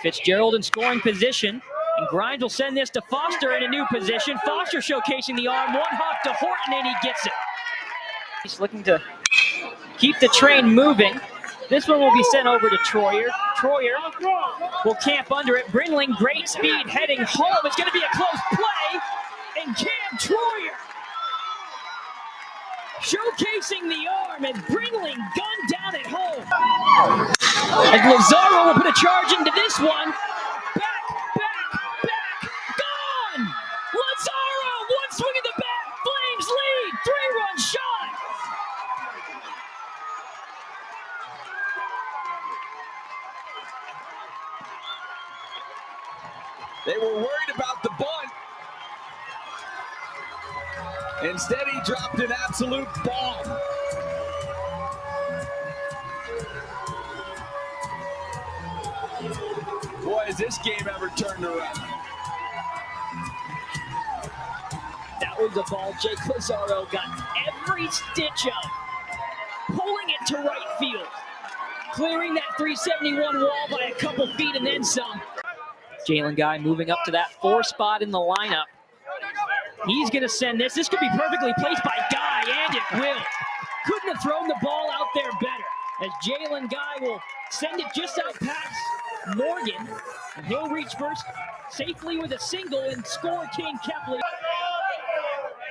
Fitzgerald in scoring position. And Grimes will send this to Foster in a new position. Foster showcasing the arm. One hop to Horton, and he gets it. He's looking to keep the train moving. This one will be sent over to Troyer. Troyer will camp under it. Bringling, great speed, heading home. It's going to be a close play. And Cam Troyer showcasing the arm as Bringling gunned down at home. As Lazaro will put a charge into this one. Back, gone! Lazaro, one swing at the bat. Flames lead, 3-run shot. They were worried about the bunt. Instead, he dropped an absolute bomb. Boy, has this game ever turned around. That was a ball Jake Lazaro got every stitch of. Pulling it to right field. Clearing that 371 wall by a couple feet and then some. Jalen Guy moving up to that 4 spot in the lineup. He's going to send this. This could be perfectly placed by Guy, and it will. Couldn't have thrown the ball out there better. As Jalen Guy will send it just out past Morgan. And he'll reach first safely with a single and score King Kepley.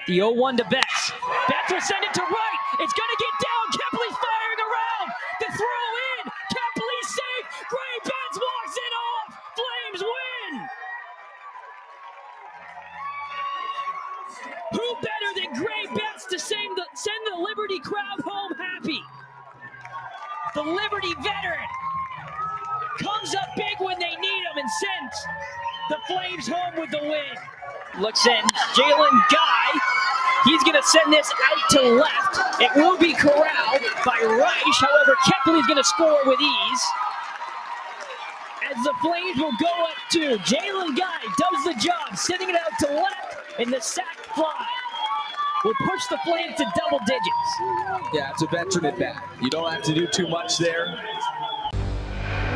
The 0-1 to Betts. Betts will send it to right. It's going to get down. Kepley's firing around. The throw in. Kepley's safe. Gray Betts walks it off. Flames win. Who better than Gray Betts to send the Liberty crowd home happy? The Liberty veteran comes up big when they need him and sends the Flames home with the win. Looks in, Jalen Guy. He's going to send this out to left. It will be corralled by Reich. However, Kepley's going to score with ease. As the Flames will go up to Jalen Guy does the job, sending it out to left, and the sack fly will push the Flames to double digits. Yeah, it's a veteran at bat. You don't have to do too much there.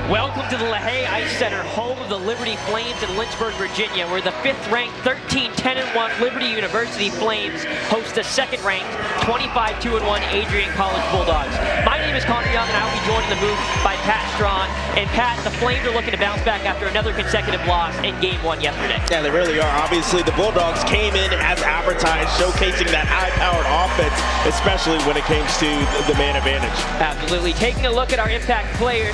Welcome to the LaHaye Ice Center, home of the Liberty Flames in Lynchburg, Virginia, where the 5th-ranked 13-10-1 Liberty University Flames host the 2nd-ranked 25-2-1 Adrian College Bulldogs. My name is Connor Young, and I will be joined in the booth by Pat Strawn. And Pat, the Flames are looking to bounce back after another consecutive loss in Game 1 yesterday. Yeah, they really are. Obviously, the Bulldogs came in as advertised, showcasing that high-powered offense, especially when it comes to the man advantage. Absolutely. Taking a look at our impact players,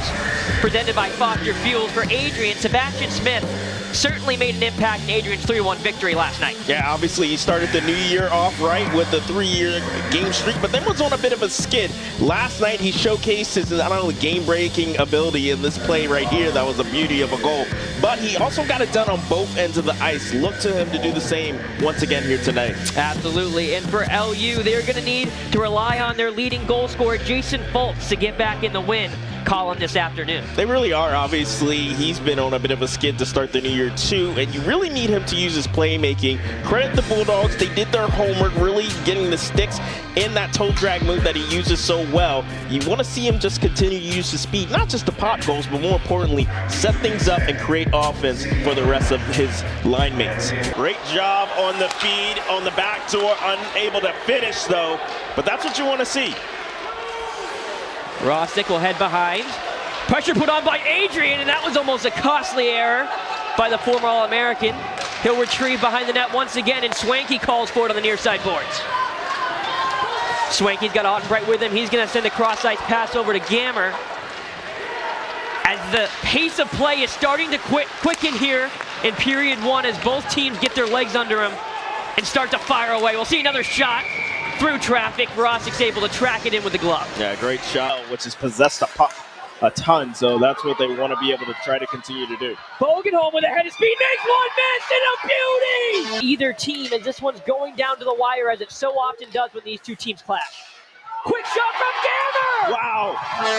presented by Foster Fuels for Adrian, Sebastian Smith certainly made an impact in Adrian's 3-1 victory last night. Yeah, obviously he started the new year off right with the 3-year game streak, but then was on a bit of a skid. Last night he showcased his not only game-breaking ability in this play right here, that was the beauty of a goal, but he also got it done on both ends of the ice. Look to him to do the same once again here tonight. Absolutely, and for LU, they're going to need to rely on their leading goal scorer, Jason Fultz, to get back in the win column this afternoon. They really are. Obviously, he's been on a bit of a skid to start the new year too, and you really need him to use his playmaking. Credit the Bulldogs. They did their homework, really getting the sticks in that toe drag move that he uses so well. You want to see him just continue to use his speed, not just to pop goals, but more importantly, set things up and create offense for the rest of his line mates. Great job on the feed, on the back door, unable to finish though, but that's what you want to see. Rostick will head behind. Pressure put on by Adrian, and that was almost a costly error by the former All-American. He'll retrieve behind the net once again, and Swanky calls for it on the near side boards. Swanky's got Ottenbright with him. He's going to send a cross-ice pass over to Gammer. As the pace of play is starting to quicken here in period 1 as both teams get their legs under them and start to fire away. We'll see another shot through traffic. Rostick's able to track it in with the glove. Yeah, great shot, which has possessed the puck a ton, so that's what they want to be able to try to continue to do. Bogenholm with a head of speed makes one miss and a beauty! Either team, as this one's going down to the wire, as it so often does when these two teams clash. Quick shot from Gammer! Wow!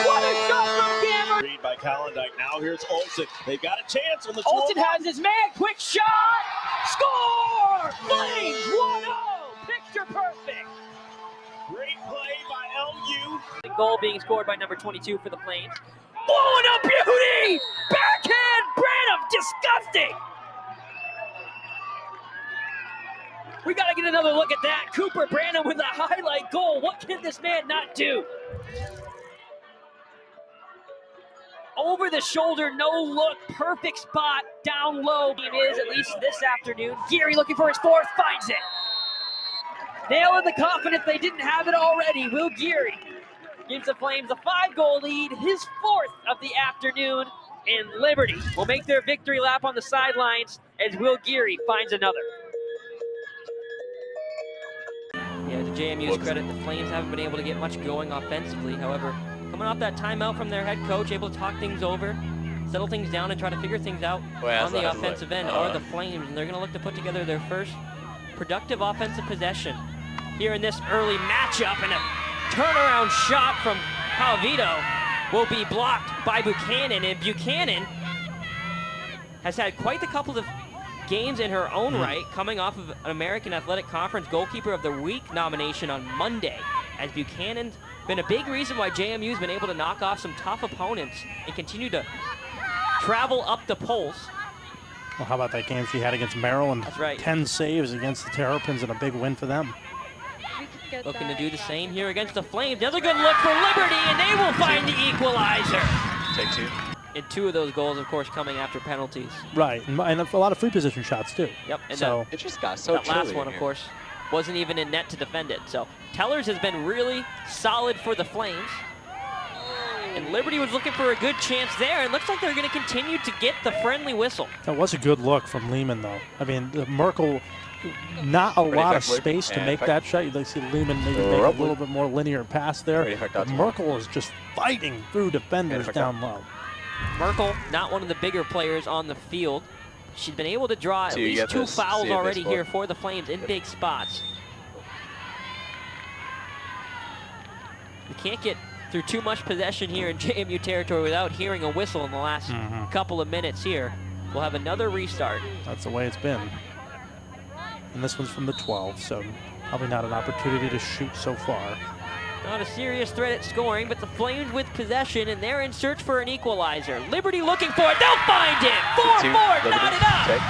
What a shot from Gammer! Read by Kalendijk. Now here's Olsen. They've got a chance on the 12. Olsen has his man. Quick shot! Score! Flames 1-0! Picture perfect! Great play by LU. The goal being scored by number 22 for the Flames. Oh, and a beauty! Backhand! Brandon Disgusting! We got to get another look at that. Cooper Brandon with a highlight goal. What can this man not do? Over the shoulder, no look, perfect spot, down low. It is, at least this afternoon. Geary looking for his fourth, finds it. Nailing the confidence they didn't have it already. Will Geary gives the Flames a 5-goal lead, his fourth of the afternoon, and Liberty will make their victory lap on the sidelines as Will Geary finds another. Yeah, to JMU's credit, the Flames haven't been able to get much going offensively. However, coming off that timeout from their head coach, able to talk things over, settle things down, and try to figure things out on the offensive end are the Flames, and they're going to look to put together their first productive offensive possession here in this early matchup, and a turnaround shot from Calvito will be blocked by Buchanan, and Buchanan has had quite a couple of games in her own right, coming off of an American Athletic Conference Goalkeeper of the Week nomination on Monday, as Buchanan's been a big reason why JMU's been able to knock off some tough opponents and continue to travel up the polls. Well, how about that game she had against Maryland? That's right. 10 saves against the Terrapins and a big win for them. Looking to do the same here against the Flames. Another good look for Liberty, and they will find the equalizer. Take two. And two of those goals, of course, coming after penalties. Right, and a lot of free position shots, too. Yep, and so It just got so that chilly last one, in of here. course, wasn't even in net to defend it. So Tellers has been really solid for the Flames. And Liberty was looking for a good chance there, and looks like they're going to continue to get the friendly whistle. that was a good look from Lehman, though. I mean, Merkel, not a lot of quickly. space to And make quick. that shot. You'd like to see Lehman maybe make a Roughly. little bit more linear pass there. Pretty hooked But out to Merkel is just fighting through defenders hooked down low. Merkel, not one of the bigger players on the field. She's been able to draw at So you least get two this- fouls see if this already ball- here for the Flames in big spots. We can't get through too much possession here in JMU territory without hearing a whistle in the last couple of minutes here. We'll have another restart. That's the way it's been. And this one's from the 12, so probably not an opportunity to shoot so far. Not a serious threat at scoring, but the Flames with possession, and they're in search for an equalizer. Liberty looking for it. They'll find it. 4-4, knotted up. Take.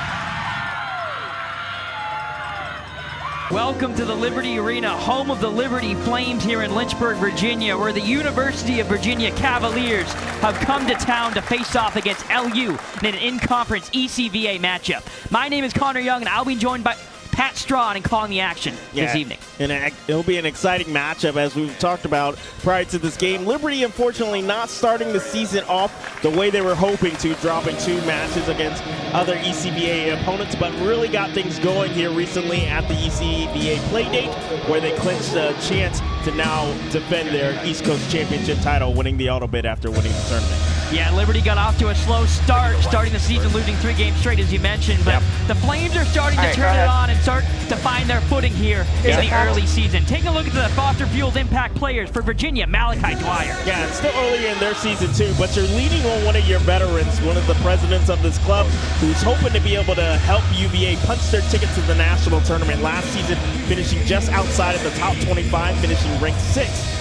Welcome to the Liberty Arena, home of the Liberty Flames here in Lynchburg, Virginia, where the University of Virginia Cavaliers have come to town to face off against LU in an in-conference ECVA matchup. My name is Connor Young, and I'll be joined by Pat Strawn and calling the action this evening. And it'll be an exciting matchup, as we've talked about prior to this game. Liberty, unfortunately, not starting the season off the way they were hoping to, dropping 2 matches against other ECBA opponents, but really got things going here recently at the ECBA playdate, where they clinched a chance to now defend their East Coast Championship title, winning the auto bid after winning the tournament. Yeah, Liberty got off to a slow start, starting the season losing 3 games straight, as you mentioned, but the Flames are starting to turn it on and start to find their footing here in the early season. Taking a look at the Foster Fueled Impact players for Virginia, Malachi Dwyer. Yeah, it's still early in their season too, but you're leaning on one of your veterans, one of the presidents of this club, who's hoping to be able to help UVA punch their ticket to the national tournament last season, finishing just outside of the top 25, finishing ranked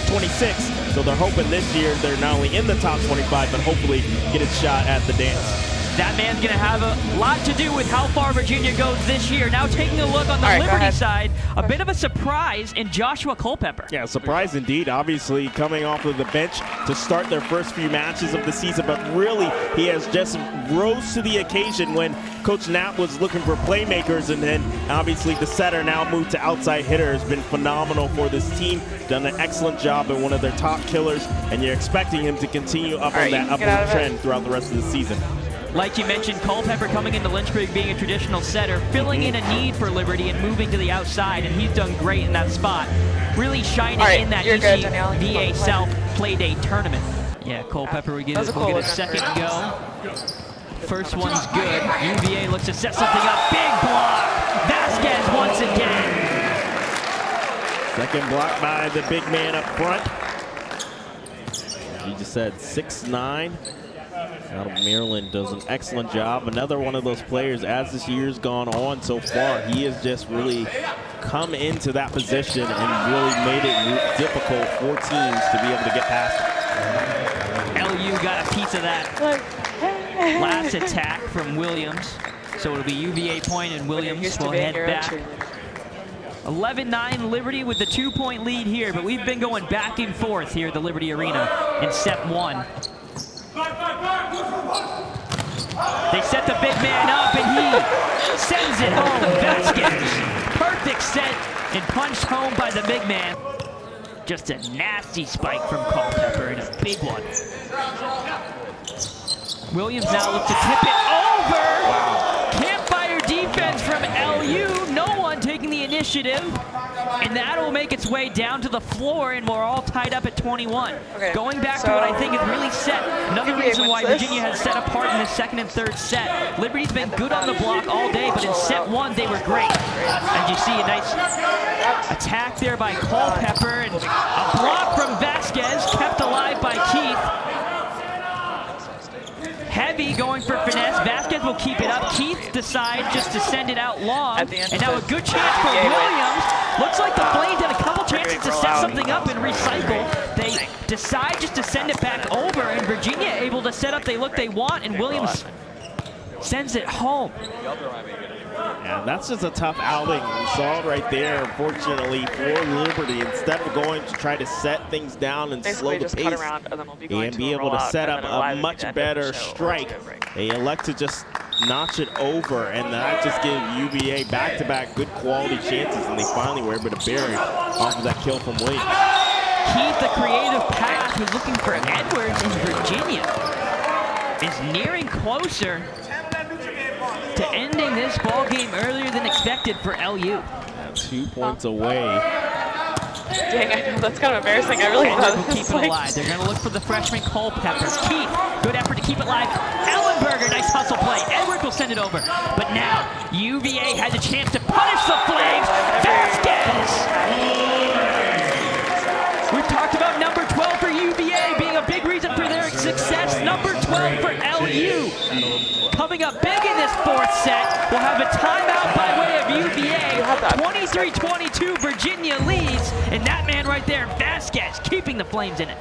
26. So they're hoping this year they're not only in the top 25, but hopefully get a shot at the dance. That man's going to have a lot to do with how far Virginia goes this year. Now taking a look on the Liberty side, a bit of a surprise in Joshua Culpepper. Yeah, surprise indeed. Obviously coming off of the bench to start their first few matches of the season, but really he has just rose to the occasion when Coach Knapp was looking for playmakers, and then obviously the setter now moved to outside hitter has been phenomenal for this team. Done an excellent job and one of their top killers, and you're expecting him to continue up on that upward trend throughout the rest of the season. Like you mentioned, Culpepper coming into Lynchburg being a traditional setter, filling in a need for Liberty and moving to the outside, and he's done great in that spot. Really shining in that ECVA South Playdate tournament. Yeah, Culpepper, we'll get a second go. First one's good. UVA looks to set something up. Big block. Vasquez once again. Second block by the big man up front. He just said 6'9". Out of Maryland, does an excellent job. Another one of those players, as this year's gone on so far, he has just really come into that position and really made it difficult for teams to be able to get past him. LU got a piece of that. last attack from Williams. So it'll be UVA point, and Williams will head back. 11-9 Liberty with the 2-point lead here, but we've been going back and forth here at the Liberty Arena in set 1. They set the big man up, and he sends it home. Vasquez, perfect set and punched home by the big man. Just a nasty spike from Culpepper, and a big one. Williams now looks to tip it over. Wow. Campfire defense from LU. No one taking the initiative. And that will make its way down to the floor, and we're all tied up at 21. Okay, going back to what I think is really set. Another reason why Virginia has set apart in the second and third set. Liberty's been good on the block all day, but in set 1 they were great. As you see, a nice attack there by Culpepper, and a block from Vasquez, kept alive by Keith. Heavy going for finesse. Vasquez will keep it up. Keith decides just to send it out long. And now a good chance for Williams. Looks like the Flames had a couple chances to set something up and recycle. They decide just to send it back over, and Virginia able to set up they want, and Williams sends it home. Yeah, that's just a tough outing. We saw it right there, unfortunately, for Liberty. Instead of going to try to set things down and slow the pace and be able to set up a much better strike, they elect to just notch it over, and that just gives UVA back-to-back good quality chances, and they finally were able to bury off of that kill from Williams. Keith, the creative pass, who's looking for Edwards in Virginia, is nearing closer to ending this ball game earlier than expected for LU. 2 points away. Dang, I know, that's kind of embarrassing. I really thought will keep it alive. They're going to look for the freshman Culpepper. Keith, good effort to keep it alive. Ellenberger, nice hustle play. Edwards will send it over. But now, UVA has a chance to punish the Flames. Vasquez! We've talked about number 12 for UVA being a big reason for their success. Number 12 for LU. Coming up big in this fourth set. We'll have a timeout by way of UVA. 23-22, Virginia leads. And that man right there, Vasquez, keeping the Flames in it.